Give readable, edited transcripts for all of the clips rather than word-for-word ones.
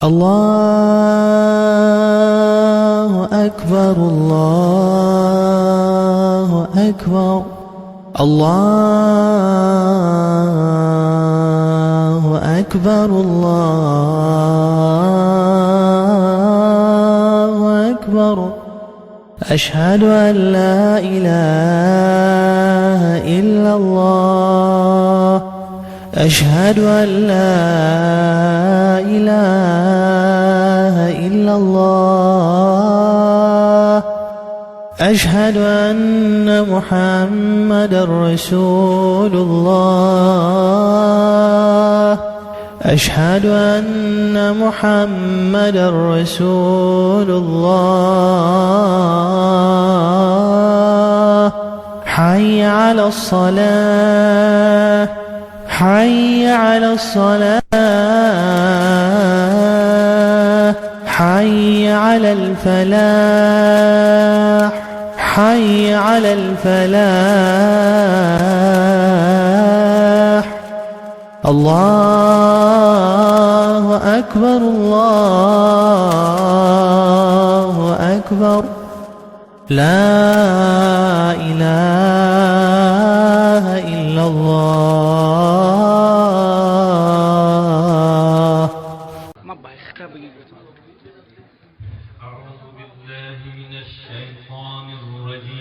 الله أكبر الله أكبر الله أكبر الله أكبر أشهد أن لا إله إلا الله أشهد أن لا إله إلا الله أشهد أن محمدا رسول الله أشهد أن محمدا رسول الله حي على الصلاة حي على الصلاة حي على الفلاح حي على الفلاح الله أكبر الله أكبر لا إله إلا الله. أعوذ بالله من الشيطان الرجيم.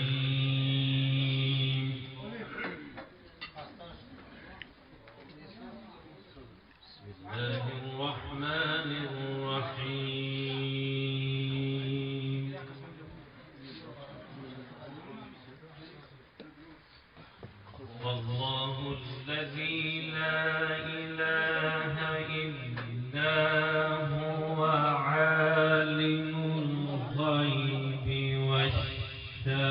بسم الله الرحمن الرحيم. والله الذي لا إله إلا هو عالم الغيب والشهادة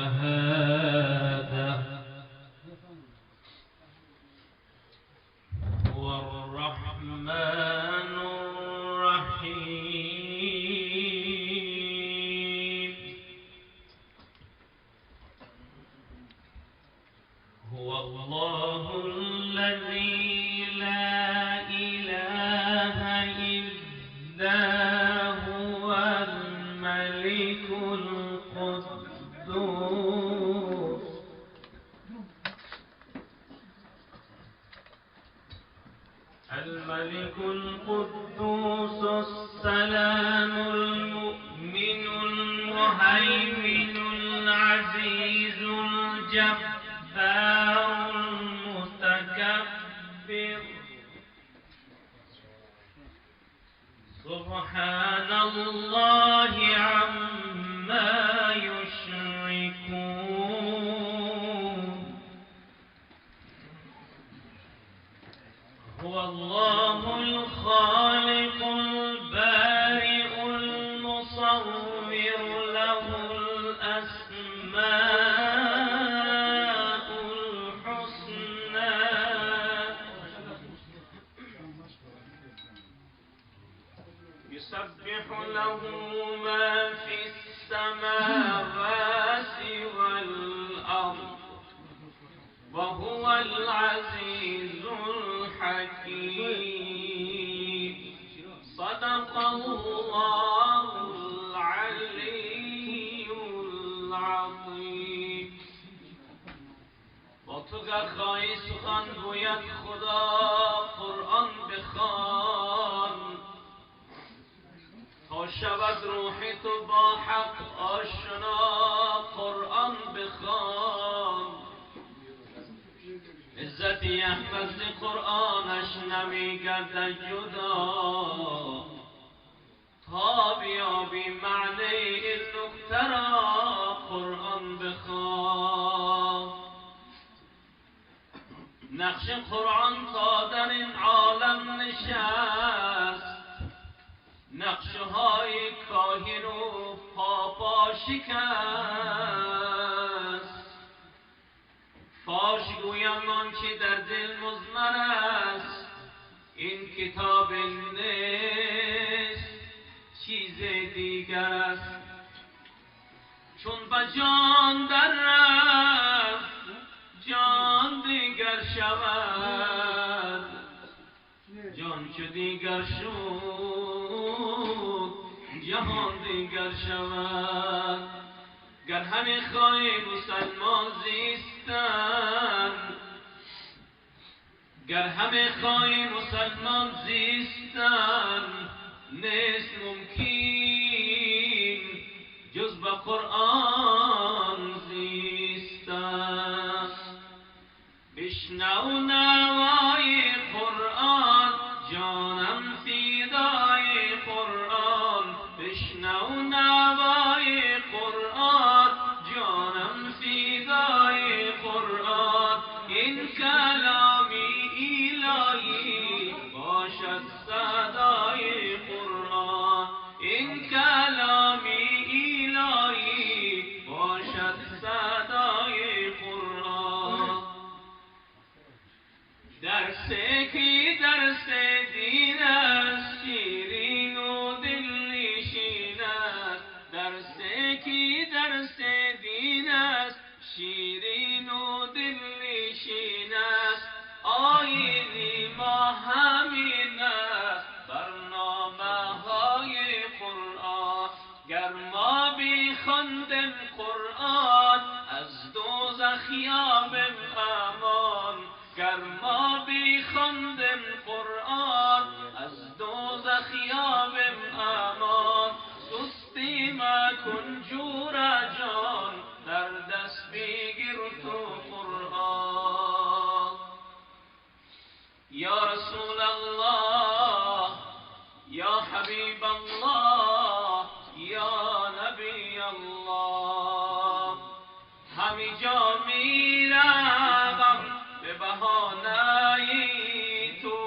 هو الرحمن الرحيم. هو الله الذي لا إله إلا هو الملك القدوس الملك القدوس السلام المؤمن المهيمن العزيز الجبار المتكبر سبحان الله عما يشركون. هو الله الخالق البارئ المصور له الأسماء الحسنى يسبح له ما في السماوات والأرض وهو العزيز الحكيم. صدق الله العلي العظيم. با تو خواهی سخن گوید خدا قرآن بخوان تا شود روح تو با حق آشنا قرآن بخوان. عزتی احمد قرآنش نمیگردد جدا تا بیابی معنی این نکته را قرآن بخوان. نقش قرآن تا در این عالم نشست نقشه های کاهن و پاپا شکست. فاش گویم آنچه در دل مضمر است این کتاب نیست چیز دیگر است. چون به جان در رفت جان دیگر شود جان چو دیگر شد جهان دیگر شود. گر همه خواهی مسلمان زیستن، گر همه خواهی مسلمان زیستن، نیست ممکن جز به قرآن زیستن. بشنو نوای قرآن، جانم فدای قرآن. بشنو نوای قرآن، جانم فدای قرآن. این کلامی الهی باشد صدای قرآن. این کلامی الهی باشد صدای قرآن. درس کی درس دین است، شیرین و دلنشین است. درس کی درس دین است، شیرین و دلنشین است. آیین ما همین است، برنامه های قرآن. گر ما بخواندیم قرآن، از دوزخ یابیم امان. گر ما بخواندیم قرآن، از دوزخ یابیم امان. سستی مکن جور جان، در دست بگیر تو قرآن. یا رسول الله، یا حبیب الله، یا نبی الله. همی جا میروم به بهانه تو،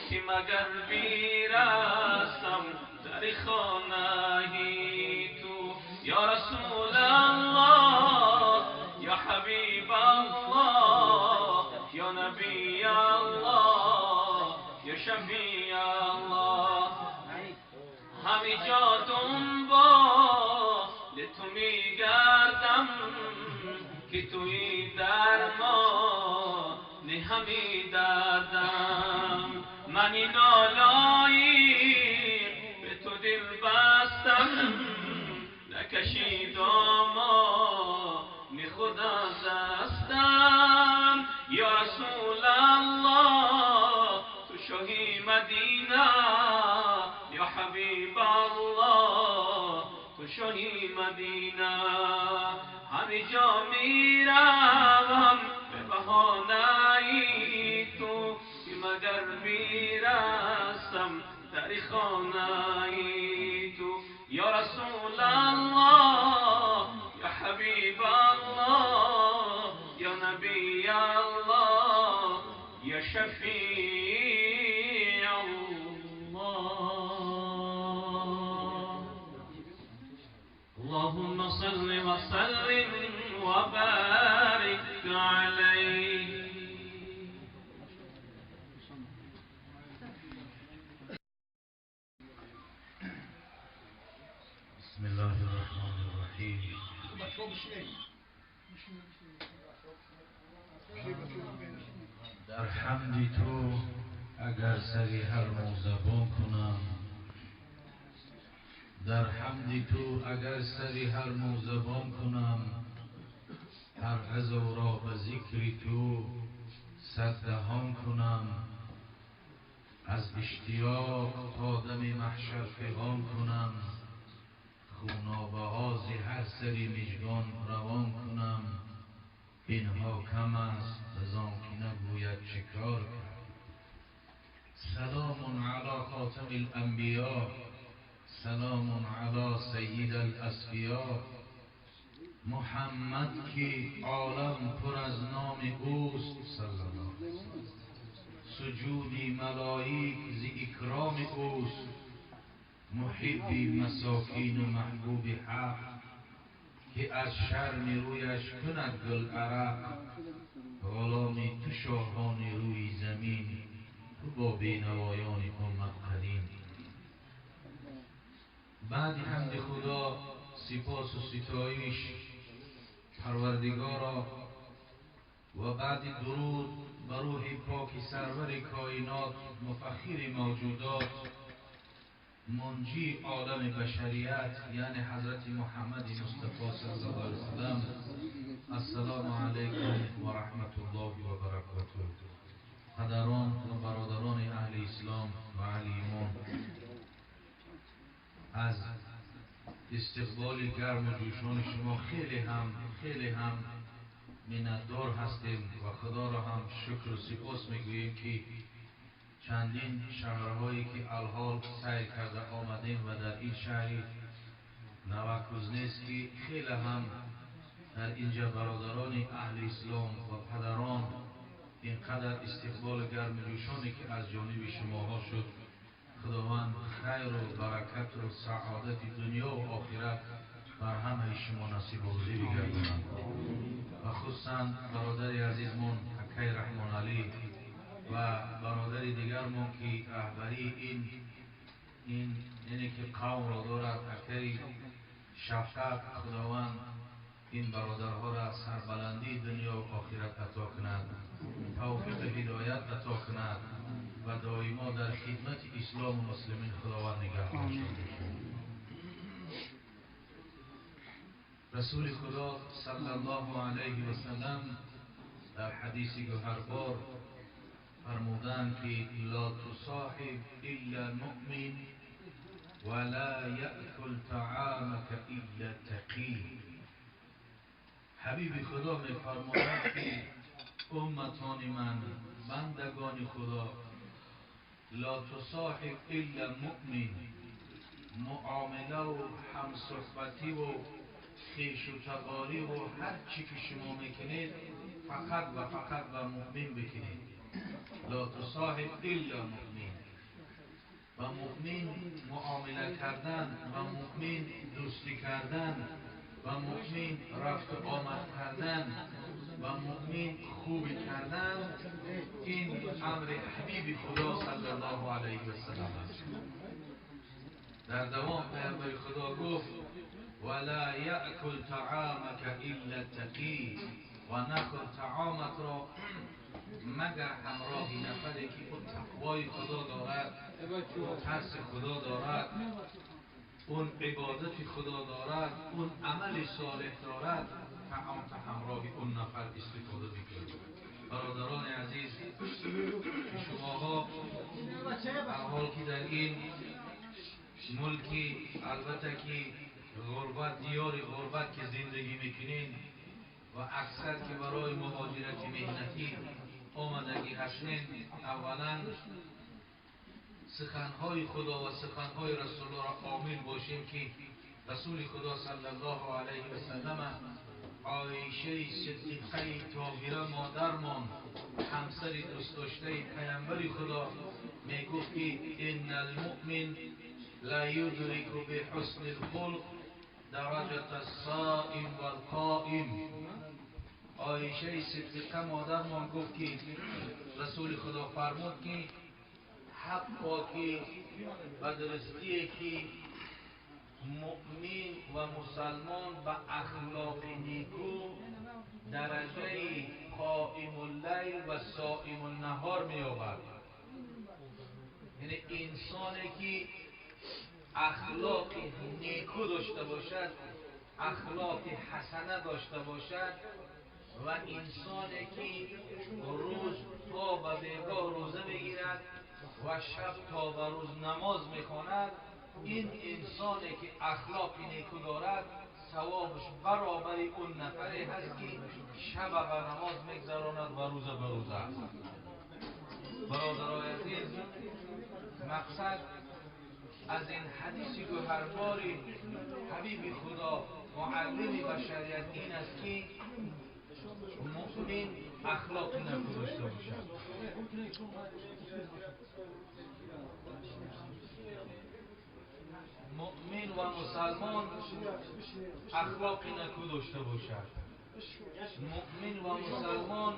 که مگر بیرسم در خانه تو. یا رسول الله، یا حبیب الله، یا نبی الله، یا شفیع الله. همی جا دنبال تو میگردم، که توی درمان همی دردم. من این نالایی به تو دل بستم، نکشید ما خدا دستم. یا رسول الله، تو شاهی مدینه. یا حبیب الله، تو شاهی مدینه. همه جا میروم به بهانه تو، که مگر میرسم در خانه تو. یا رسول الله، یا حبیب الله، یا نبی الله، یا شفیع الله. اللهم صل وسلم وبارك عليه. بسم الله الرحمن الرحیم. در حمد تو اگر سری هر موزبان کنم، در حمد تو اگر سری هر موزبان کنم، هر غزو را به ذکر تو صد دهان کنم. از اشتیاق تا دم محشر پیغام کنم، خونابه ها ز هر سری مژگان روان کنم. اینها کم است از آن که نگوید چه کار کرد. سلام علی خاتم الانبیا، سلام علی سید الاسفیا. محمد که عالم پر از نام اوست صلی الله علیه وسلم. سجودی ملائک ز اکرام اوست. محبی مساکین و محبوب حق، که از شرم رویش کند گل عرق. غلامی تو شاهان روی زمین، تو با بینوایان امت قدیم. بعد حمد خدا سپاس و ستایش پروردگارا، و بعد درود بر روح پاک سرور کائنات مفخر موجودات منجی عالم بشریت یعنی حضرت محمد مصطفی صلی الله علیه وسلم. السلام علیکم و رحمت الله و برکاته. پدران و برادران اهل اسلام و اهل ایمان، از استقبال گرم و جوشان شما خیلی هم منتدار هستیم و خدا را هم شکر و سپاس میگوییم که چندین شهرهایی که الحال سیر کرده آمدیم و در این شهری نوکوزنسکی خیلی هم در اینجا برادران اهل اسلام و پدران اینقدر استقبال گرم و جوشانی که از جانب شماها شد، خداوند خیر و برکت و سعادت دنیا و آخرت بر همه شما نصیب و روزی بگرداند. و خصوصا برادر عزیزمون اکای رحمان علی و برادر دیگرمون که رهبری اینی که قوم را دارد، اکای شفقت، خداوند این برادرها را سربلندی دنیا و آخرت عطا کند، توفیق هدایت عطا کند و دائما در خدمت اسلام و مسلمین خداوند نگه داشته. رسول خدا صلی الله علیه و سلم در حدیث گوهربار فرمودند که لا تصاحب الا المؤمن ولا یأکل طعامک الا تقی. حبیب خدا میفرماید که امتان من، بندگان خدا، لا تصاحب الا المؤمن، معامله و همصحبتی و خویش و تباری و هر چی که شما میکنید فقط و فقط با مؤمن بکنید. لا تصاحب الا مؤمن. با مؤمن معامله کردن، با مؤمن دوستی کردن، با مؤمن رفت و آمد کردن، با مؤمن خوبی کردن، این امر حبیب خدا صلی الله علیه و سلم است. در دوام پیامبر خدا گفت ولا یأکل طعامک الا تقی، و نخور طعامت را مگر همراه نفری که اون تقوای خدا دارد، اون ترس خدا دارد، اون عبادت خدا دارد، اون عمل صالح دارد، طعام همراه اون نفر استفاده بکنید. برادران عزیز، شماها حال که در این ملکی البته که غربت، دیار غربت که زندگی میکنین و اکثر که برای مهاجرت مهنتی آمدگی هستین، اولا سخنهای خدا و سخنهای رسول الله را عامل باشیم که رسول خدا صلی الله علیه و سلم عایشه صدیقه طاهره مادرمان، همسر دوست داشته پیامبر خدا، میگفت که ان المؤمن لا یدرک بحسن الخلق درجة الصائم والقائم. عایشه صدیقه مادرمان گفت که رسول خدا فرمود که حقا که بدرستی که مؤمن و مسلمان به اخلاق نیکو درجه قائم اللیل و صائم النهار می‌یابد. یعنی انسانی که اخلاق نیکو داشته باشد، اخلاق حسنه داشته باشد و انسانی که روز تا به بیگاه روزه میگیرد و شب تا به روز نماز میخواند، این انسانی که اخلاق نیکو دارد ثوابش برابر اون نفری هست که شب به نماز میگذراند و روزه به روزه. برادرای عزیز، مقصد از این حدیث گوهرباری حبیب خدا معلم بشریت این است که مؤمن اخلاق نیکو داشته باشد. مؤمن و مسلمان اخلاق نیکو داشته باشد. مؤمن و مسلمان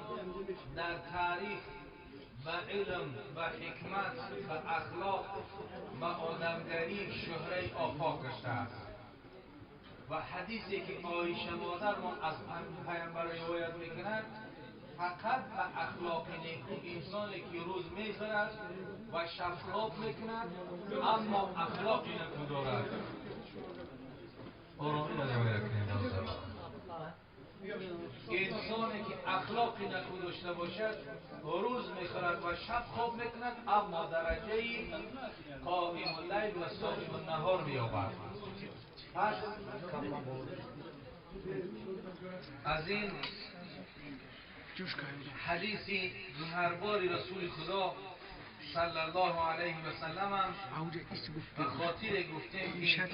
در تاریخ به علم، به حکمت، به اخلاق، به آدمگری شهره آفاق گشته است. و حدیثی که عایشه مادرمان از پیامبر روایت میکند فقط به اخلاق نیکو انسانی که روز میخورد و شب خواب میکند اما اخلاق نیکو دارد. انسانی که اخلاق نکو داشته باشد روز میخورد و شب خواب میکند اما درجه قائم اللیل و صائم النهار مییابد. پس از این حدیثی گوهرباری رسول خدا صلی الله علیه و سلم هم به خاطر گفتیم که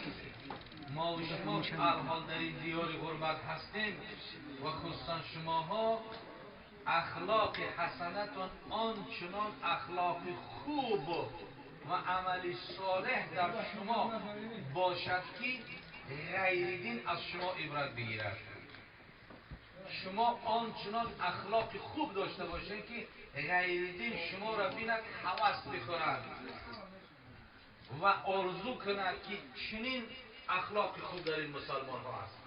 ما و شما الحال در این دیار غربت هستیم و خصوصا شماها اخلاق حسنتون آنچنان اخلاق خوب و عمل صالح در شما باشد که غیر دین از شما عبرت بگیرد. شما آنچنان اخلاق خوب داشته باشید که غیر دین شما را بیند هوس بخورد و آرزو کند که چنین اخلاق خوب در این مسلمان ها است.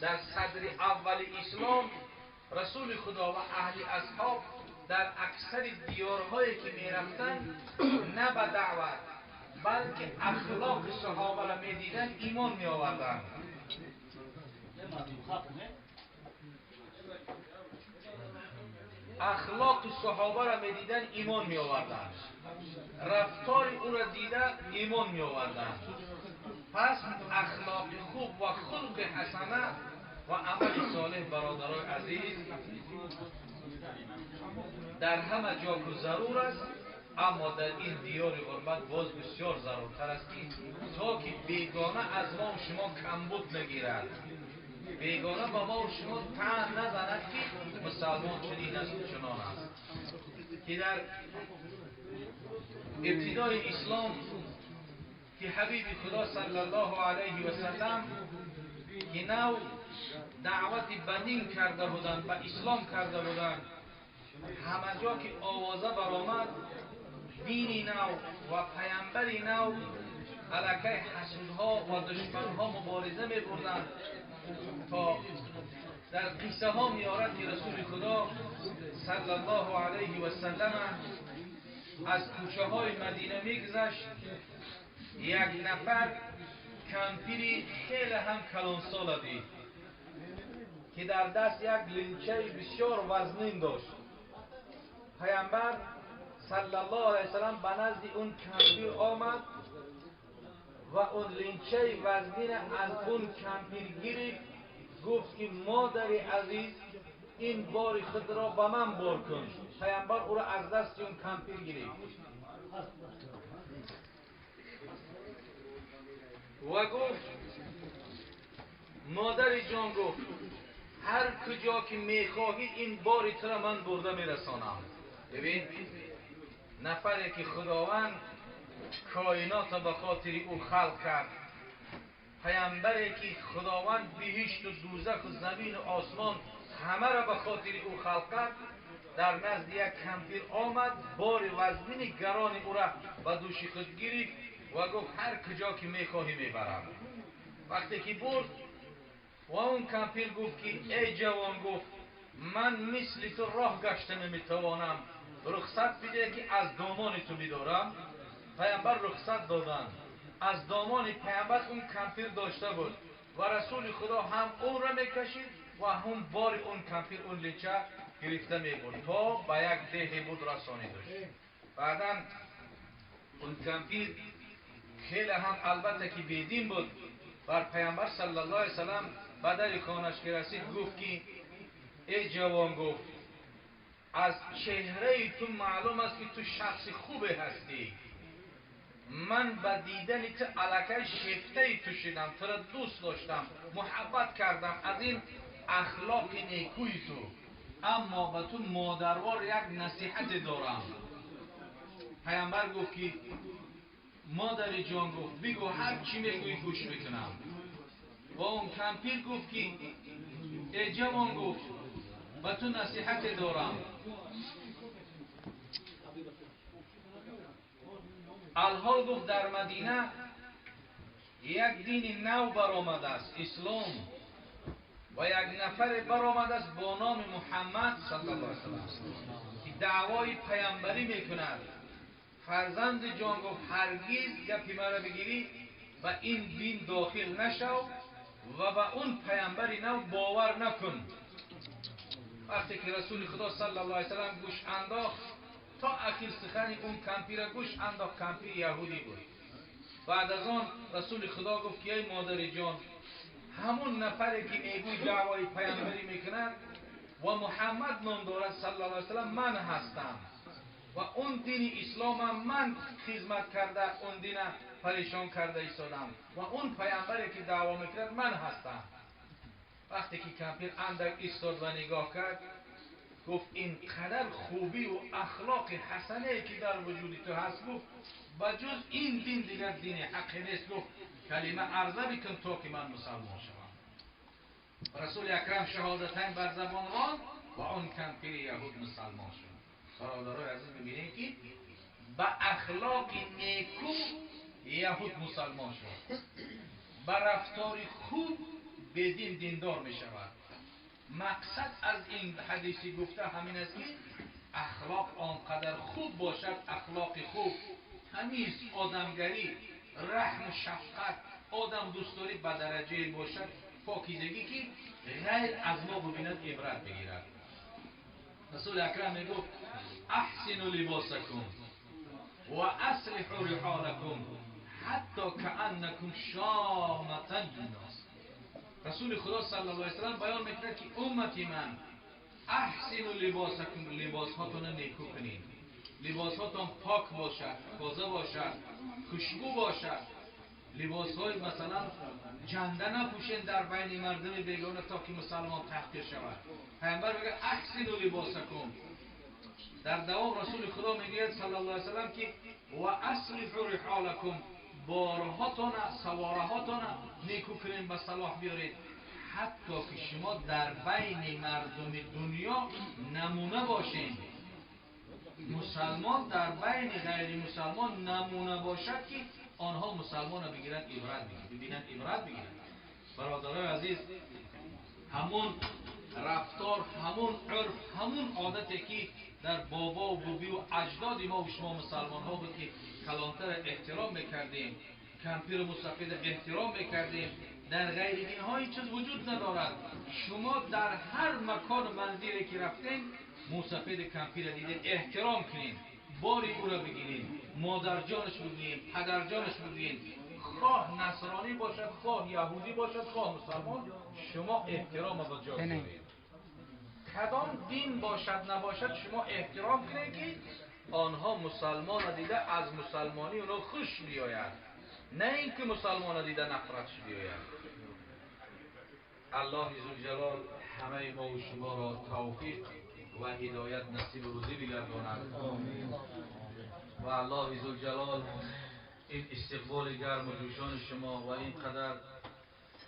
در صدر اول اسلام رسول خدا و اهل اصحاب در اکثر دیارهایی که می رفتن نه به دعوت بلکه اخلاق صحابه را می دیدن ایمان می آوردن. اخلاق صحابه را می دیدن ایمان می آوردن، رفتار او را دیدن ایمان می آوردن. پس اخلاق خوب و خلق حسنه و عمل صالح برادران عزیز در همه جا که ضرور است، اما در این دیار غربت باز بسیار ضرورتر است که تا که بیگانه از ما و شما کمبود نگیرد، بیگانه با ما و شما طعن نزند که مسلمان چنین است و چنان است. که در ابتدای اسلام که حبیب خدا صلی الله علیه و سلم که نو دعوت به دین کرده بودند، به اسلام کرده بودند، همه جا که آوازه برآمد دینی نو و پیامبری نو علیه حسودها و دشمنها مبارزه می بردند. تا در قصه ها میارد که رسول خدا صلی الله علیه و سلم از کوچه های مدینه میگذشت، یک نفر کمپیری خیلی هم کلانسال دید که در دست یک لینچه بسیار وزنین داشت. پیامبر صلی الله علیه وسلم به نزد اون کمپیر آمد و اون لینچه وزنین از اون کمپیر گرفت، گفت که مادر عزیز این بار خود را به من بار کن. پیامبر او را از دست اون کمپیر گرفت و گفت مادر جان، گفت هر کجا که میخواهی این باری تر من برده میرسانم. ببین نفری که خداوند کائنات به خاطر او خلق کرد، پیامبری که خداوند بهشت و دوزخ و زمین و آسمان همه را به خاطر او خلق کرد، در نزد یک کمپیر آمد، بار وزنین گران او را به دوش خود گرفت و گفت هر کجا که میخواهی میبرم. وقتی که برد و اون کمپیر گفت که ای جوان، گفت من مثل تو راه گشته نمیتوانم، رخصت بده که از دامان تو بدارم. پیامبر رخصت دادن. از دامان پیامبر اون کمپیر داشته بود و رسول خدا هم اون را میکشید و هم بار اون کمپیر اون لینچه گرفته میبود تا به یک ده بود رسانی داشت. بعدا اون کمپیر خیلی هم البته که بیدین بود، بر پیامبر صلی الله علیه وسلم به در خانش که رسید گفت که ای جوان، گفت از چهره تو معلوم است که تو شخص خوبی هستی. من به دیدن تو علاقه شفته تو شدم، تو را دوست داشتم، محبت کردم از این اخلاق نیکوی تو. اما به تو مادروار یک نصیحت دارم. پیامبر گفت که مادر جان، گفت بگو هر چی میگوی گوش میکنم. و اون کمپیر گفت که ای جوان، گفت به تو نصیحت دارم. الحال گفت در مدینه یک دین نو برآمده است، اسلام. و یک نفر برآمد است با نام محمد صلی الله علیه وسلم که دعوای پیامبری میکند. فرزند جان گفت هرگز گپی مرا بگیری و این دین داخل نشو و به اون پیامبری نو باور نکن. وقتی که رسول خدا صلی الله علیه وسلم گوش انداخت تا اخیر سخن اون کمپیر گوش انداخت، کمپیر یهودی بود. بعد از آن رسول خدا گفت که ای مادر جان، همون نفری که میگوی دعوای پیامبری میکند و محمد نام دارد صلی الله علیه وسلم من هستم و اون دین اسلام من خدمت کرده، اون دین پریشان کرده ایستادم و اون پیامبری که دعوا میکرد من هستم. وقتی که کمپیر اندک ایستاد و نگاه کرد گفت این قدر خوبی و اخلاق حسنه که در وجود تو هست، گفت بجز این دین دیگر دین حقی نیست. گفت کلمه عرضه بکن تا که من مسلمان شوم. رسول اکرم شهادتین بر زبان راند و اون کمپیر یهود مسلمان شد. برادرای عزیز ببینید که با اخلاق نیکو یهود مسلمان شد، با رفتار خوب به دین دیندار می شود. مقصد از این حدیثی گفته همین است که اخلاق آنقدر خوب باشد، اخلاق خوب، تمیز، آدمگری، رحم و شفقت، آدم دوستداری به درجه باشد، پاکیزگی که غیر از ما ببیند عبرت بگیرد. رسول اکرم می گفت احسنوا لباسکم و اصلحوا رحالکم حتی کأنکم شامة للناس. رسول خدا صلی الله علیه وسلم بیان میکرد که امتی من احسنوا لباسکم، لباس هاتون نیکو کنین، لباس هاتون پاک باشد، تازه باشد، خوشبو باشد. لباس های مثلا جنده نپوشین در بین مردم بیگانه تا که مسلمان تحقیر شود. پیامبر میگه احسنوا لباسکم. در دوام رسول خدا میگه صلی الله علیه وسلم که و اصلحوا رحالکم، بارهاتون، سوارهاتون نیکو کنین، به صلاح بیارید، حتی که شما در بین مردم دنیا نمونه باشین. مسلمان در بین غیر مسلمان نمونه باشد که آنها مسلمان را بگیرن عبرت بگیرن، عبرت بگیرن. برادرای عزیز، همون رفتار، همون عرف، همون عادتی که در بابا و بوبی و اجداد ما و شما مسلمان ها بود که کلانتر احترام میکردیم، کمپیر مسافید احترام میکردیم، در غیر دین ها این چیز وجود ندارد. شما در هر مکان و منزلی که رفتین مسافید کمپیر دیدین احترام کنین، باری او را بگیرین، مادر جانش بگیرین، پدر جانش بگیرین، خواه نصرانی باشد، خواه یهودی باشد، خواه مسلمان، شما احترام با جا بگیرید. کدام دین باشد نباشد شما احترام کنید که آنها مسلمان دیده از مسلمانی اونها خوش بیاید، نه اینکه مسلمان دیده نفرتش بیاید. الله عزوجلال همه ما و شما را توفیق و هدایت نصیب و روزی بگرداند و الله عزوجلال این استقبال گرم و جوشان شما و این قدر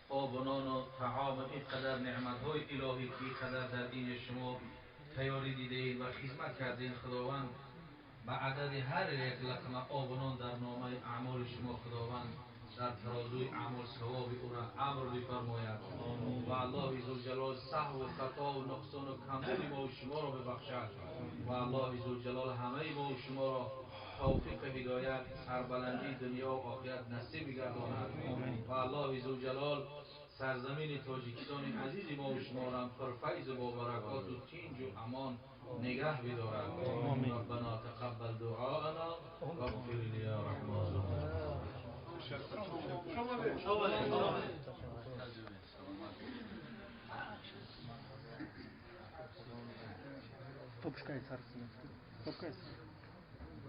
آب و نان و طعام، این قدر نعمت‌های الهی که این قدر در دین شما تیاری دیدین و خدمت کردین، خداوند به عدد هر یک لقمه آب و نان در نامه اعمال شما خداوند در ترازوی اعمال ثواب او را امر بفرماید و الله عزوجلال سهو و خطا و نقصان و کمبود ما و شما را ببخشد و الله عزوجلال همه ما و شما را توفیق هدایت، سربلندی دنیا و آخرت نصیب گرداند و الله عزوجلال سرزمین تاجیکستان عزیز ما و شما را پر فیض و با برکات و تینج و امان نگه بدارد. ربنا تقبل دعاءنا واغفر لي یا رحمان.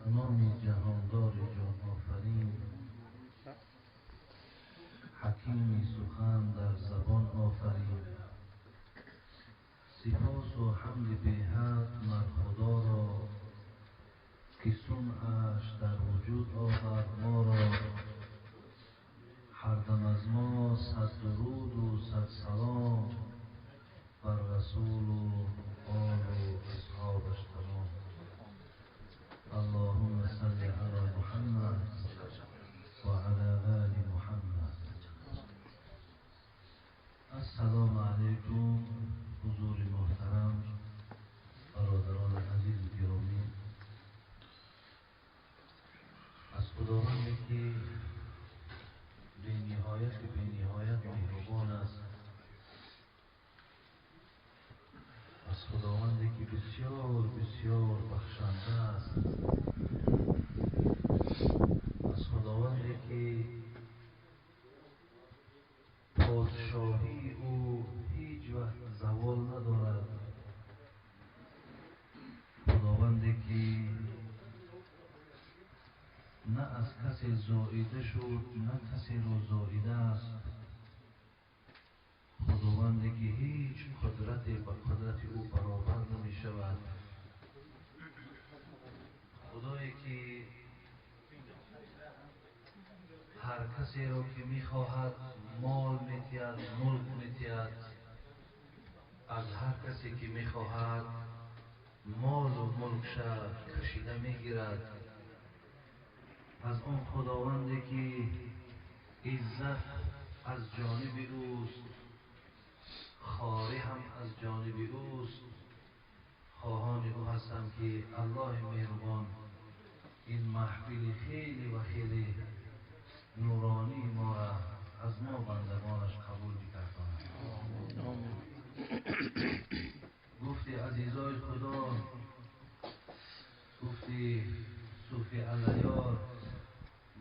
نام جهاندار جان آفرین، حکیمی سخن در زبان آفرین. سپاس و حمد بی حد مر خدا را که صنعش در وجود آورد ما را. هر دم از ما صد درود و صد سلام بر رسول و آل و اصحابش تمام. اللهم صل علی محمد و علی آل محمد. السلام علیکم پادشاهی او هیچ وقت زوال ندارد. خداوندی که نه از کسی زاییده شد نه کسی را زاییده است. خداوندی که هیچ قدرتی به قدرت او برابر نمی شود. خدایی که هر کسی را که می خواهد مال می تید، ملک می تید. از هر کسی که می خواهد مال و ملکش کشیده می گیرد. از آن خداوندی که عزت از جانب اوست، خاری هم از جانب اوست. خواهان او هستم که الله مهربان این محفل خیلی و خیلی نورانی ما را از ما بندگانش قبول بگرداند. گفتی عزیزای خدا، گفتی صوفی علیار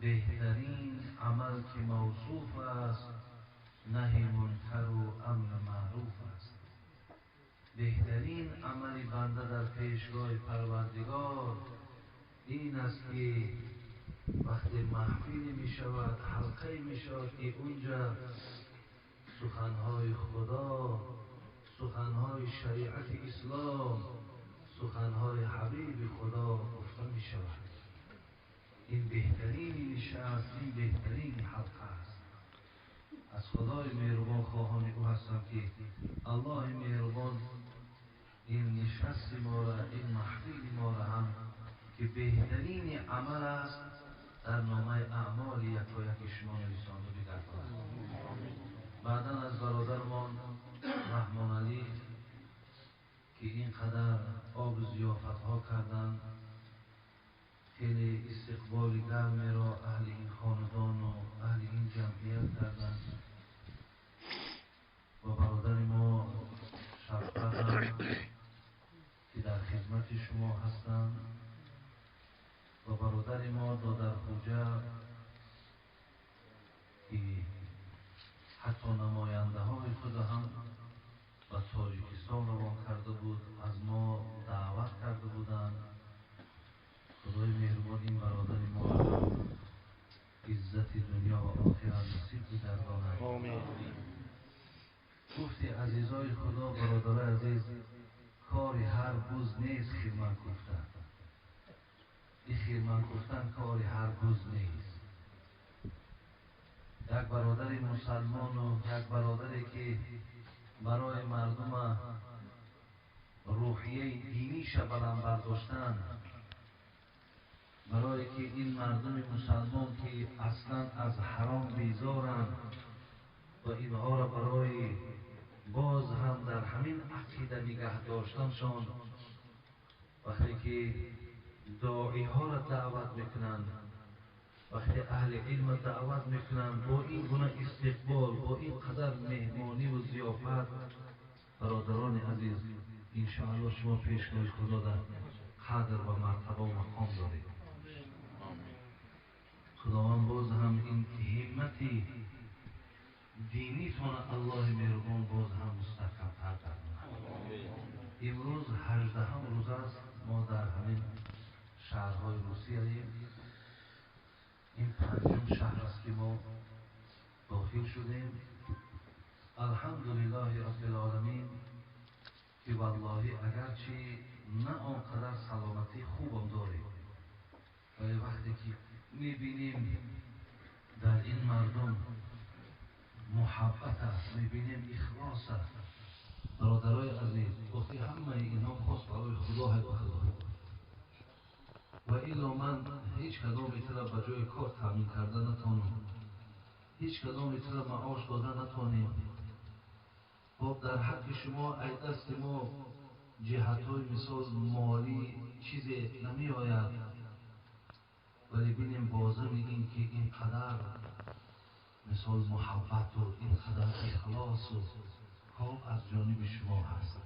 بهترین عمل که موصوف است نهی منکر و امر معروف است. بهترین عمل بنده در پیشگاه پروردگار این است که وقتی محفلی می شود، حلقه می شود که اونجا سخنهای خدا، سخنهای شریعت اسلام، سخنهای حبیب خدا گفته می شود. این بهترین نشست، این بهترین حلقه است. از خدای مهربان خواهان او هستم که الله مهربان این نشست ما را، این محفل ما را هم که بهترین عمل است در نامه اعمال یکایک شما نویسانده بگرداند. بعدا از برادرمان رحمان علی که اینقدر آب ضیافت ها کردند، خیلی استقبال گرمی را اهل این خاندان و اهل این جمعیت کردند و برادر ما شفقت هم که در خدمت شما هستند و برادر ما دادر خوجه که حتی نماینده های خود هم به تاجیکستان روان کرده بود، از ما دعوت کرده بودند. خدای مهربان این برادر ما را عزت دنیا و آخرت نصیب بگرداند. آمین. گفتی عزیزای خدا، برادر عزیز، کاری هر روز نیست خیرمن گفتن. این خیرمن گفتن کاری هر روز نیست. یک برادر مسلمان و یک برادری که برای مردم روحیه دینیش بلند برداشتن، برای که این مردم مسلمان که اصلا از حرام بیزارند و اینها را برای باز هم در همین عقیده نگه داشتنشان، وقتی که داعی ها را دعوت میکنند، وقتی اهل علم دعوت میکنند، با این گونه استقبال، با این قدر مهمانی و ضیافت، برادران عزیز، انشاءالله شما پیشگاه خدا در قدر و مرتبه و مقام دارید. خداوند باز هم این همتی دینیتان الله مهربان باز هم مستحکم‌تر کردند. امروز 18 روز است ما در همین شهرهای روسیه، این پنجم شهر است که ما داخل شدیم. الحمدلله رب العالمین که والله اگرچه نه آنقدر سلامتی خوبم داریم، ولی وقتی که میبینیم در این مردم محبت است، میبینیم اخلاص است، برادرای عزیز، وقتی همه اینا خواست برای خدا خدا و الا من هیچ کدام میتونه به جای کار تامین کرده نتونم، هیچ کدام میتونه معاش داده نتونیم. خب در حق شما ای دست ما جهت های مثال مالی چیزی نمی آید، ولی بینیم بازم این که اینقدر مثال محبت و اینقدر اخلاص و خواب از جانب شما هست.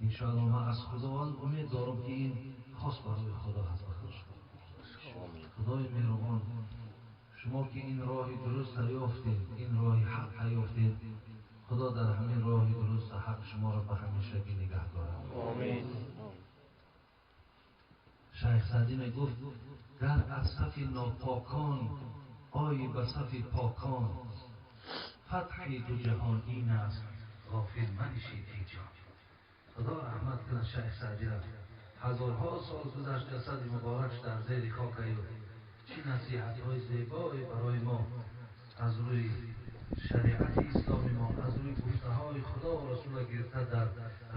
انشاءالله من از خداوند امید دارم که این خاص برای خدا هست. خدای مهربان، شما که این راه درست یافتید، این راه حق یافتید، خدا در همین راه درست حق شما را به همیشگی نگه دارد. آمین. شیخ سعدی می گفت گر از صف ناپاکان آیی به صف پاکان، فتح دو جهان این است غافل منشین ای جان. خدا رحمت کنه شیخ سعدی را. هزارها سال گذشت جسد مبارکش در زیر خاک ایو. چه نصیحت های زیبایی برای ما از روی شریعت اسلامی ما، از روی گفته های خدا و رسول گرفته در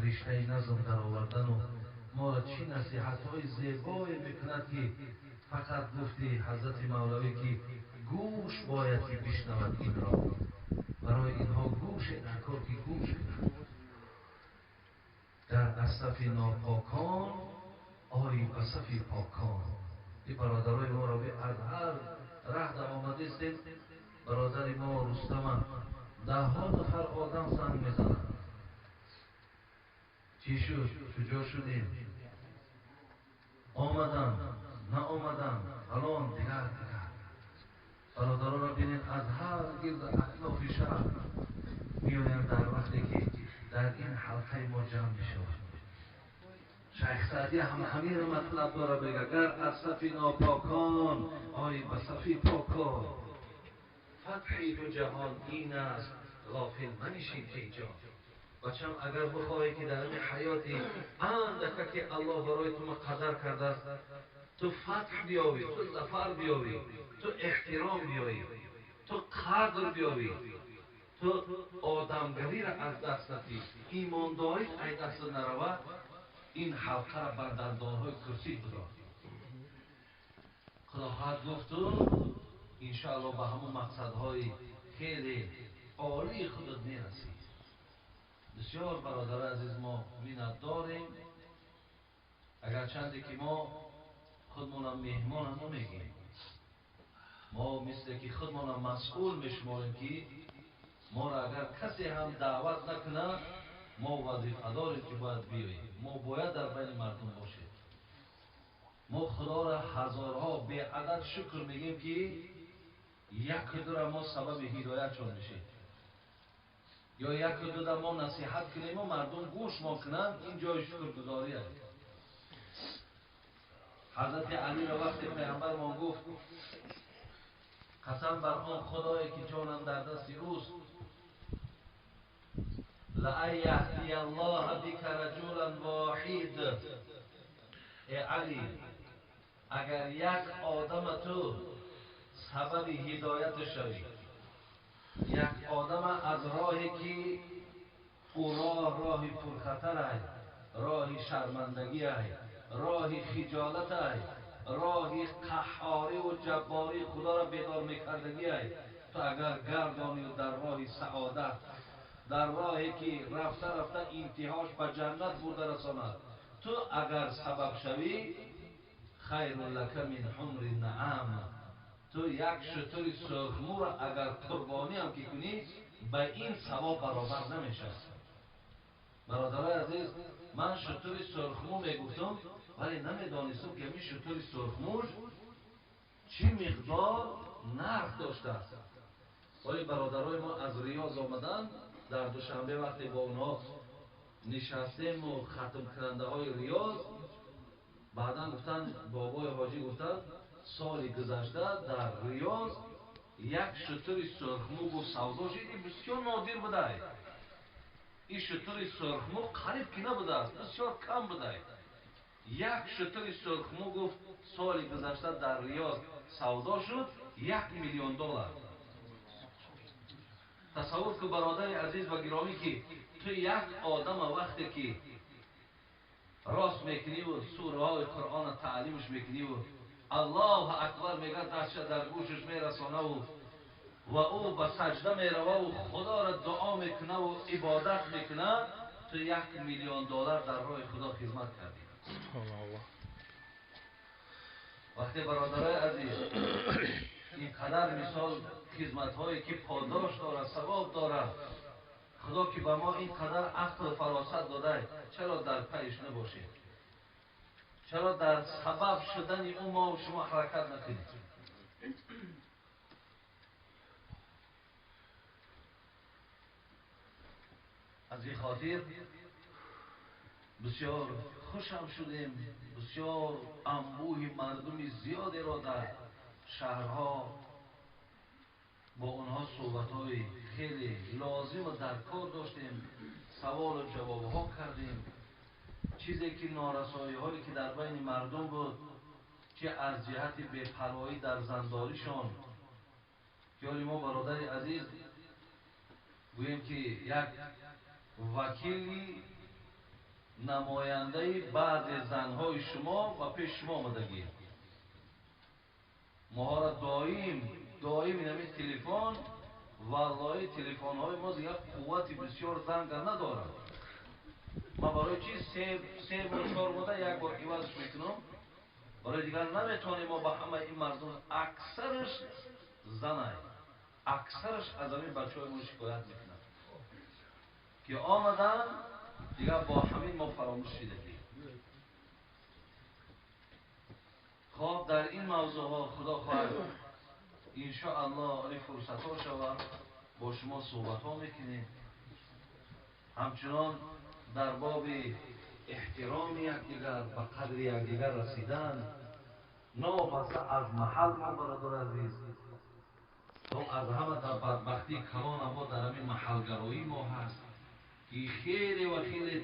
رشته نظم در آوردن و ما را چه نصیحت های زیبایی میکند که فقط گفتی حضرت مولوی که گوش باید که بشنود این را. برای اینها گوش در کار که گوش کنند. در صف ناپاکان آیی به صف پاکان. این برادرای ما را به از هر ره در آمده استیم. برادر ما رستم ده ها نفر آدم زنگ میزنند. چی شد؟ شجاع شدیم؟ آمدن نه آمدن فلان دیگر. برادران را بینید از هر گرد اطلاف شهر میآیند در وقتی که در این حلقه ما جمع میشوند. شیخ سعدی همین مطلب داره بگه گر از صف ناپاکان آیی به صف پاکان، فتح دو جهان این است غافل منشین ای جان. بچم اگر بخواهی که در این حیاتی اندکه که الله برای تو مقدر کرده است تو فتح بیاوی، تو ظفر بیاوی، تو احترام بیاوی، تو قدر بیاوی، تو آدمگری را از دست ندی، ایمانداری از دست نرود، این حلقه را بر دندانهای کرسی بدار. خدا خواهد گفت تو انشاءالله به همون مقصدهای خیلی عالی خودت میرسی. بسیار برادر عزیز ما منت داریم، اگرچند که ما خودمونم مهمان هم نمیگیم، ما مثل که خودمونم مسئول میشماریم که ما را اگر کسی هم دعوت نکنه ما وظیفه داریم که باید بیاییم، ما باید در بین مردم باشیم. ما خدا را هزارها به عدد شکر میگیم که یک دو ما سبب هدایت چون میشیم، یا یک دو ما نصیحت کنیم و مردم گوش ما کنند، این جای شکر گزاری است. حضرت علی را وقتی پیامبر ما گفت قسم بر آن خدایی که جانم در دست اوست، لئن یهدی الله بک رجلا واحد، ای علی اگر یک آدم تو سبب هدایت شوی، یک آدم از راهی که او راه پرخطر است، راه شرمندگی است، راه خجالت است، راه قهاری و جباری خدا را بیدار میکردگی است، تو اگر گردانی و در راه سعادت، در راهی که رفته رفته انتهاش به جنت برده رساند، تو اگر سبب شوی، خیر لک من حمر النعم، تو یک شتر سرخمو را اگر قربانی هم که کنی به این ثواب برابر نمیشه. برادرای عزیز، من شتر سرخمو میگفتم ولی نمیدانستم که این شتر سرخموش چی مقدار نرخ داشته است. ولی برادرای ما از ریاض آمدن، در دوشنبه وقتی با اونها نشستیم و ختم کننده های ریاض، بعدا گفتن بابای حاجی گفتن سال گذشته در ریاض یک شتر سرخمو و سودا شدی بسیار نادر بوده. این شتر سرخمو قریب که نبوده، بسیار کم بوده. یک شتر سرخمو گفت سال گذشته در ریاض سودا شد $1,000,000. تصور که برادر عزیز و گرامی که تو یک آدم وقتی که راست میکنی و سوره های قرآن تعلیمش میکنی و الله اکبر میگه دستش در گوشش میرسانه و او به سجده میروه و خدا را دعا میکنه و عبادت میکنه، تو $1,000,000 در راه خدا خدمت کردی. وقتی برادرای عزیز اینقدر مثال خدمت هایی که پاداش داره، ثواب داره، خدا که به ما اینقدر عقل و فراست داده، چرا در پیش نباشیم؟ چرا در سبب شدن او ما و شما حرکت نکنیم؟ از این خاطر بسیار خوشم شدیم. بسیار انبوه مردم زیادی را در شهرها با اونها صحبت‌های خیلی لازم و درکار داشتیم، سوال و جواب‌ها کردیم. چیزی که نارسایی‌هایی که در بین مردم بود، چه از جهت بی‌پروایی در زنداریشان، که ما برادر عزیز گوییم که یک وکیلی نماینده بعض زنهای شما و پیش شما آمدگی ما را دائم اینمی تلفن، والله تلفن های ما دیگر قوت بسیار زنگ ندارد. ما برای چی سه بار 4 ماه یک بار عوضش میکنم، برای دیگر نمیتونیم ما با همه این مردم اکثرش زنه، اکثرش از همین بچه های ما شکایت میکنن که آمدن دیگر با همین ما فراموش شدگی. خب در این موضوع ها خدا خواهد انشاءالله این فرصت ها شود با شما صحبت ها میکنیم. همچنان در باب احترام یکدیگر و قدر یکدیگر رسیدن، نابسته از محل ما برادر عزیز، تو از همه در بدبختی کلان ما در همین محلگرایی ما هست که خیلی و خیلی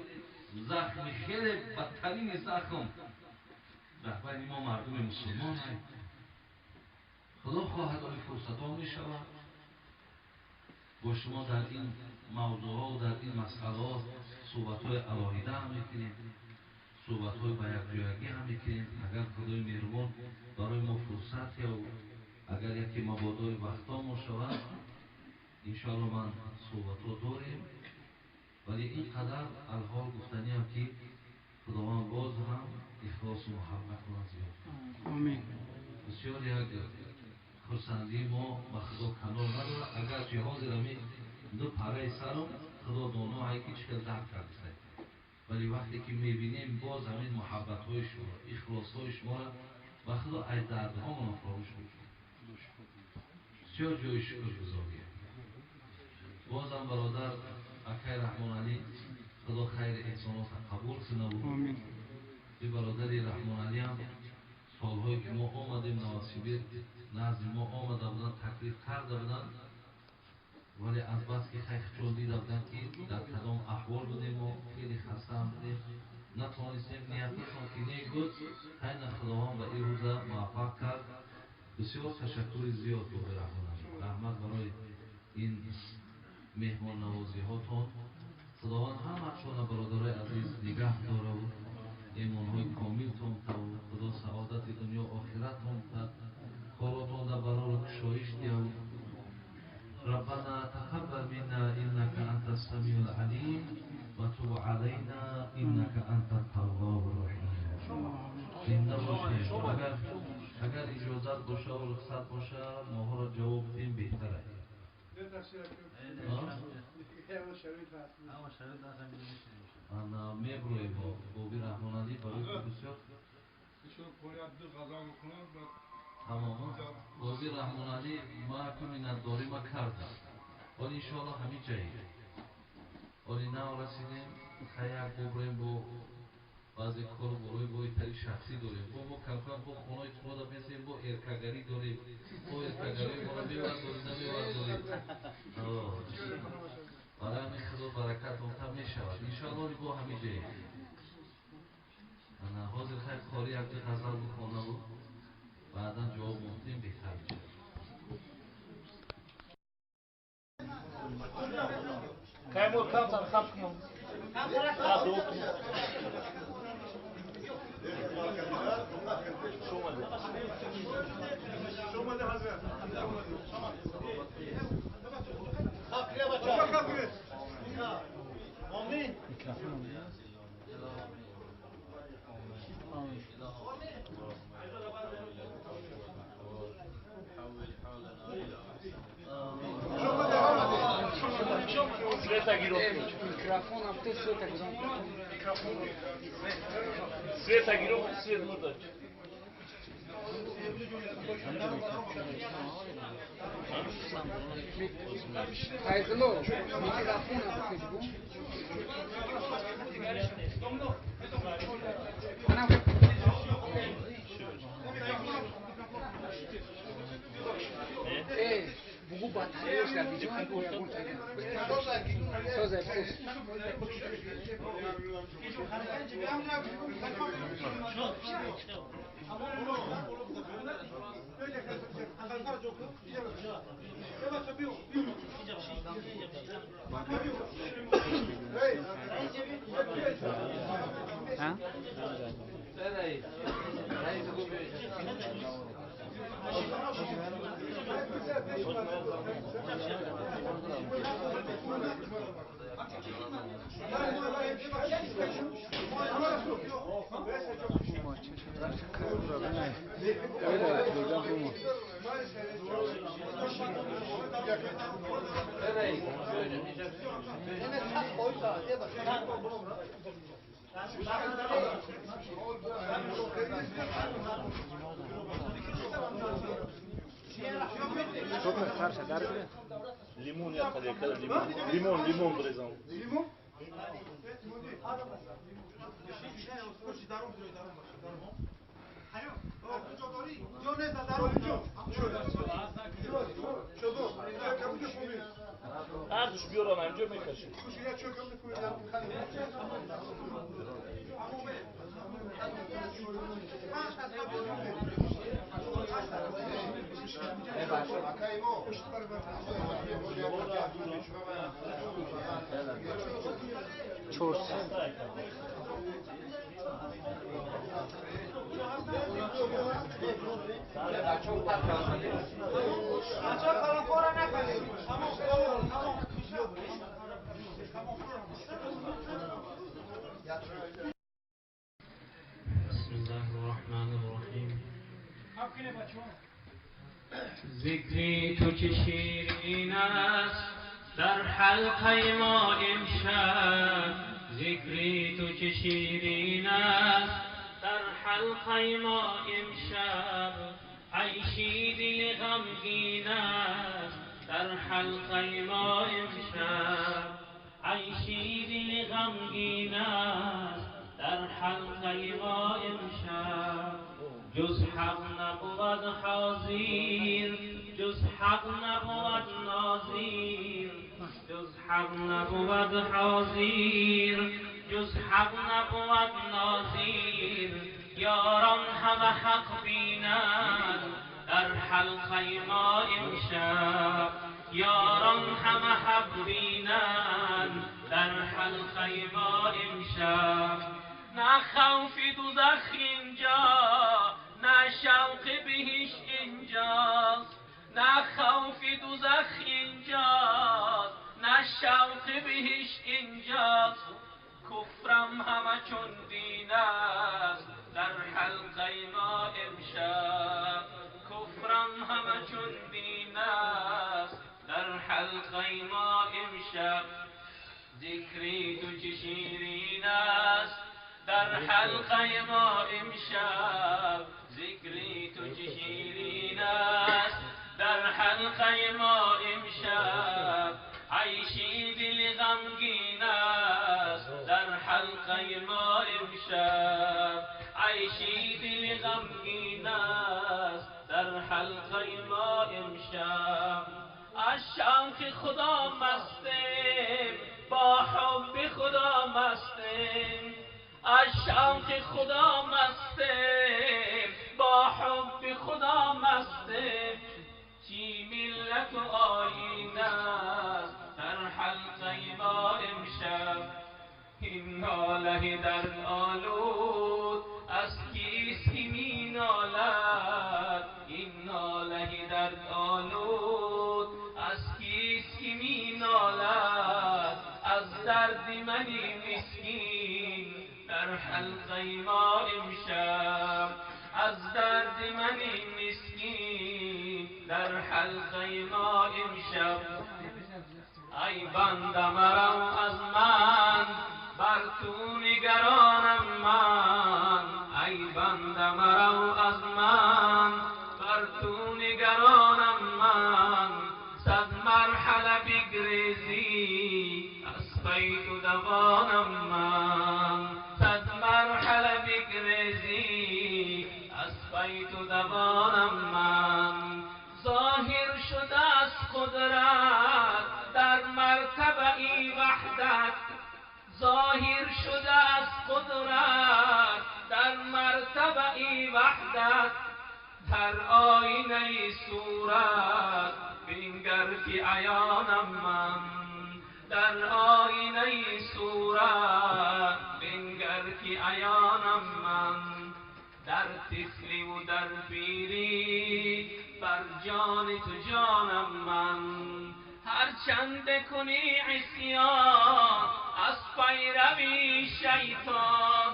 زخم، خیلی بدترین زخم در بین ما مردم مسلمان هست. خدا خواهد آن فرصت ها می شود با شما در این موضوع ها و در این مسئلات صحبت های علاهیده هم میکنیم، صحبت های با یک جایگی هم میکنیم. اگر خدای مهربان برای ما فرصت یا اگر یکی مبادای وقتا ما شود انشاءالله من صحبت ها داریم، ولی اینقدر الحال گفتنی هم که خداوند باز هم اخلاص و محبت را زیاد آمین. بسیار یک خرسندی ما با خدا کنار نداره. اگر چه حاضر همی دو پره سرم خدا دانا هایی که چکل درد کرده، ولی وقتی که میبینیم باز همین محبت های شما، اخلاص های شما را با خدا ای درد ها من فراموش میکنیم. بسیار جای شکر گذاریه. بازم برادر اکای رحمان علی خدا خیر احسانات قبول کنه و به برادر رحمان علی هم سالهایی که ما آمدیم نواسیبیر نزد ما آمده بودن، تکلیف کرده بودن، ولی از بس که خیلی چون دیده بودن که در کدام احوال بودیم و خیلی خسته هم بودیم نتوانستیم نیتشان که نیک بود. خیلی خداوند به این روزه موفق کرد. بسیار تشکر زیاد بود به رحمان علی، رحمت برای این مهمان نوازی هاتون. خداوند همه چون برادرای عزیز نگه داره و ایمانهای کامل تون تا و خدا سعادت دنیا و آخرت تون تا کاراتون در برای کشایش دیا. ربنا تقبل منا انك انت السميع العليم وتب علينا انك انت التواب الرحيم. زنده باشیم. اگر اجازت باشه و رخصت باشه ماها را جواب بدیم بهتره. انا میبروی با بابی رحمان علی برای بسیار تماما بابی رحمان علی ما کمینت داری ما کردم ولی انشاءالله همین جایی ولی نه رسیدیم خیلی ببریم با بعضی کار بروی با ایتری شخصی داریم با کلفن با خونای تو را بسیم با ارکگری داریم با ارکگری ما را بیورد داریم نمیورد داریم برای همین خدا برکت اونتا می شود انشاءالله با همین جایی انا حاضر خیلی کاری یک غزل بخونه بود بعدا جواب ممکن بهتر میشه. Каймур капсан хапкнул. Şomadı hazır. Kapıya bak. Kapıya. Amin. Mikrofon ya. Amin. Sveta Girović. Mikrofon, a to Sveta Girović. Mikrofon. Sveta Girović, Svet Mrdač. Aizelor, microfone a Facebook. Bu batarya servis yapıyor. Söz et. Ha? Limon ya tabii kadar limon brezan. Limon? Aż biorą nam dziobę kaszy. Çors. Bismillahirrahmanirrahim. ذکری تو که شیرین است در حلقه ما امشب، ذکری تو که شیرین است در حلقه ما امشب، عیشی دل غمگین است در حلقه ما امشب، عیشی دل غمگین است در حلقه ما امشب، جز حق نبود حاضر، جز حق نبود ناظر، جز حق نبود حاضر، جز حق نبود ناظر، یاران همه حق بینند در حلقه ما امشب، یاران همه حق بینند در حلقه ما امشب، نه خوف دوزخ اینجا، نه شوق بهشت اینجاست، نه خوف دوزخ اینجاست، نه شوق بهشت اینجاست، کفرم همه چون دین است در حلقه ما امشب، کفرم همه چون دین است در حلقه ما امشب، ذکری تو چه شیرین است در حلقه ما امشب، ذکری تو چه شیرین است در حلقه ما امشب، عیشی دل غمگین است در حلقه ما امشب، عیشی دل غمگین است در حلقه ما امشب، از شوق خدا مستیم، با حب خدا مستیم، از شوق خدا مستیم، با حب خدا مستیم، چی ملت و آیین است در حلقه ما امشب، این ناله در آلود از کیست که می نالد، این ناله در آلود از کیست که می نالد، از درد منی مسکین در حلقه ما امشب، از درد منی مسکین در حلقه ما امشب، ای بنده مرو از من بر تو نگرانم من، ای بنده مرو از من بگریزی از پی تو دوانم من، صد مرحله بگریزی از پی تو دوانم من. ظاهر شده از قدرت در مرتبه ای وحدت، ظاهر شده از قدرت در مرتبه ای وحدت. در آینه صورت بنگر که عیانم من، در آینه صورت بنگر که عیانم من. در طفلی و در پیری بر جان تو جانم من. هر چند کنی عصیان از پیروی شیطان،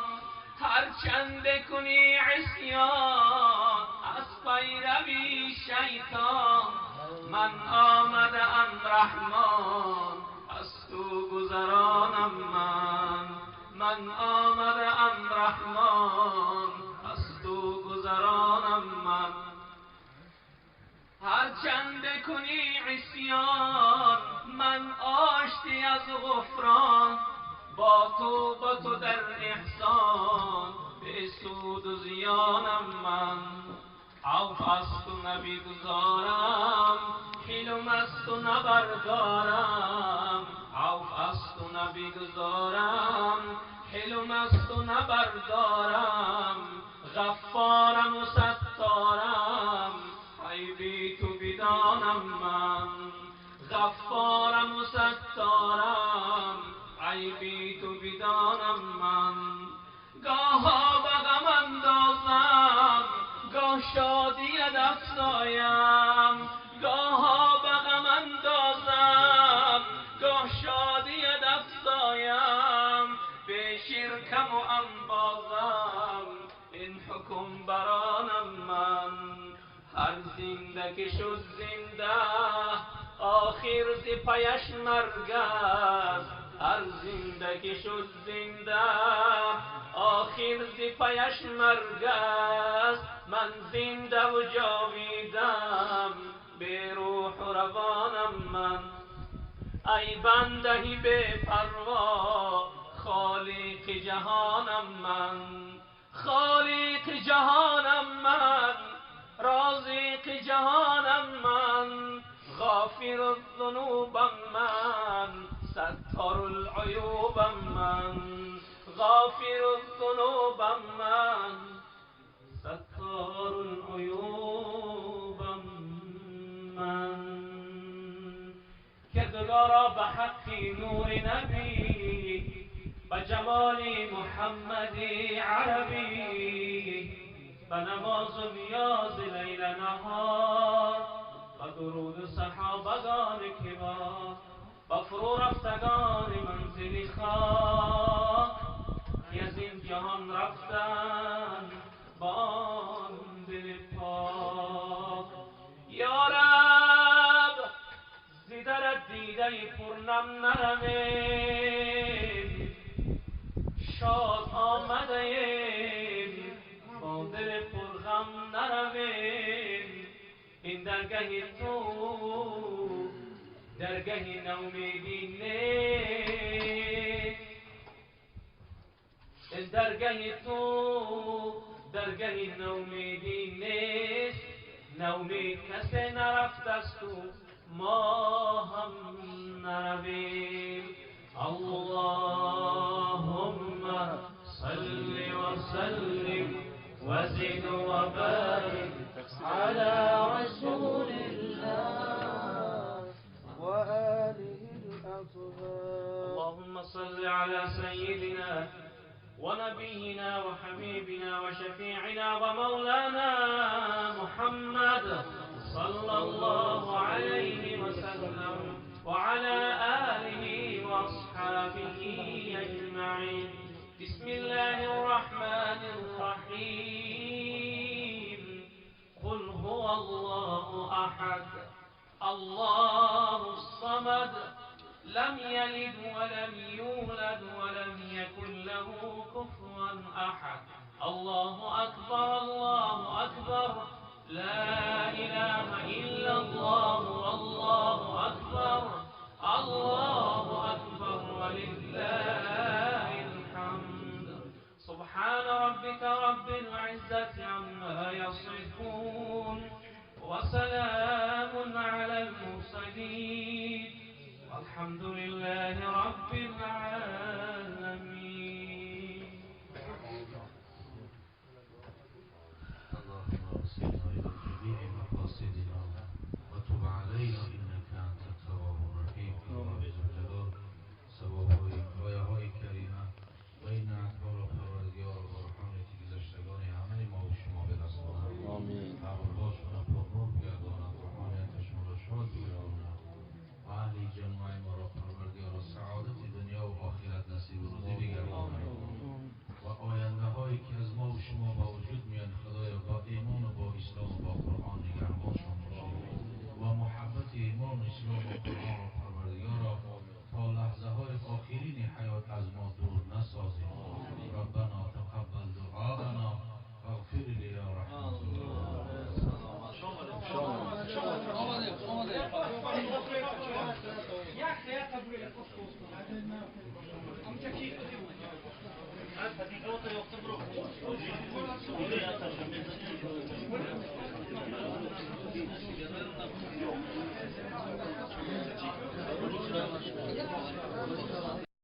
هر چند کنی عصیان از پیروی شیطان. من آمده ام رحمان از تو گذرانم من، من آمده ام رحمان از تو گذرانم من. هر چند کنی عصیان من آشتی از غفران، با تو در احسان به سود و زیانم من. عوف از تو نبگذارم حلم از تو نبردارم، عوف از تو نبگذارم حلم از تو نبردارم. غفارم و ستارم عیبی تو بدانم من، غفارم و ستارم عیبی تو بدانم من. گاها به غم اندازم گاه شادیت افزایم، گاها به غم اندازم گاه شادیت افزایم. به شرکم و انبازم این حکم برانم من. هر زنده که شد زنده آخر ز پیش مرگ است، هر زنده که شد زنده آخر ز پیش مرگ است. من زنده و جاویدم به روح و روانم من. ای بنده بے پروا خالق جهانم من، خالق جهانم من، رازق جهانم من. غافر الذنوبم من، ستار العیوبم من، غافر الذنوبم من، ستار العیوبم من. کردگارا به حق نور نبی، به جمال محمد عربی، به نماز و نیاز لیل نهار، به درود صحابگان کبار، به فرو رفتگان منزل خاک که از این جهان رفتن با آن دل پاک. یا رب زیدر دیده پرنم نرویم، شاد آمده ایم با دل پرغم نرویم. این درگه تو درگه نومیدی نیست، این درگه تو درگه نومیدی نیست. نومید کسی نرفت از تو ما هم نرویم. اللهم صل وسلم وزد وبارك على رسول الله وآله الأطهار. اللهم صل على سيدنا ونبينا وحبيبنا وشفيعنا ومولانا محمد صلى الله عليه وسلم وعلى آله وأصحابه أجمعين. بسم الله الرحمن الرحيم. قل هو الله أحد الله الصمد لم يلد ولم يولد ولم يكن له كفوا أحد. الله أكبر الله أكبر لا إله إلا الله والله أكبر الحمد لله رب العالمين. اللهم وصلنا إلى جميع مقاصدنا وتب علينا إنك أنت التواب الرحيم. الله جل ثواب‌های آیه‌های کریمه و این نعمت‌ها را پروردگار و برهان گذشتگان همه ما و شما برساند. آمین. قبرهاشون را پرنور بگرداند، روحانیتشون را شاد بگرداند و اهل جنت ما را پروردگار سعادت دنیا و آخرت نصیب و روزی بگرداند و آینده هایی که از ما و شما با وجود میان خدایا با ایمان و با اسلام و با قرآن نگهبانشان باشید و محبت ایمان و اسلام و قرآن را پروردگارا تا لحظه های آخرین حیات از ما دور نسازید. ربنا تقبل دعاءنا واغفر لي يا رحمة الله.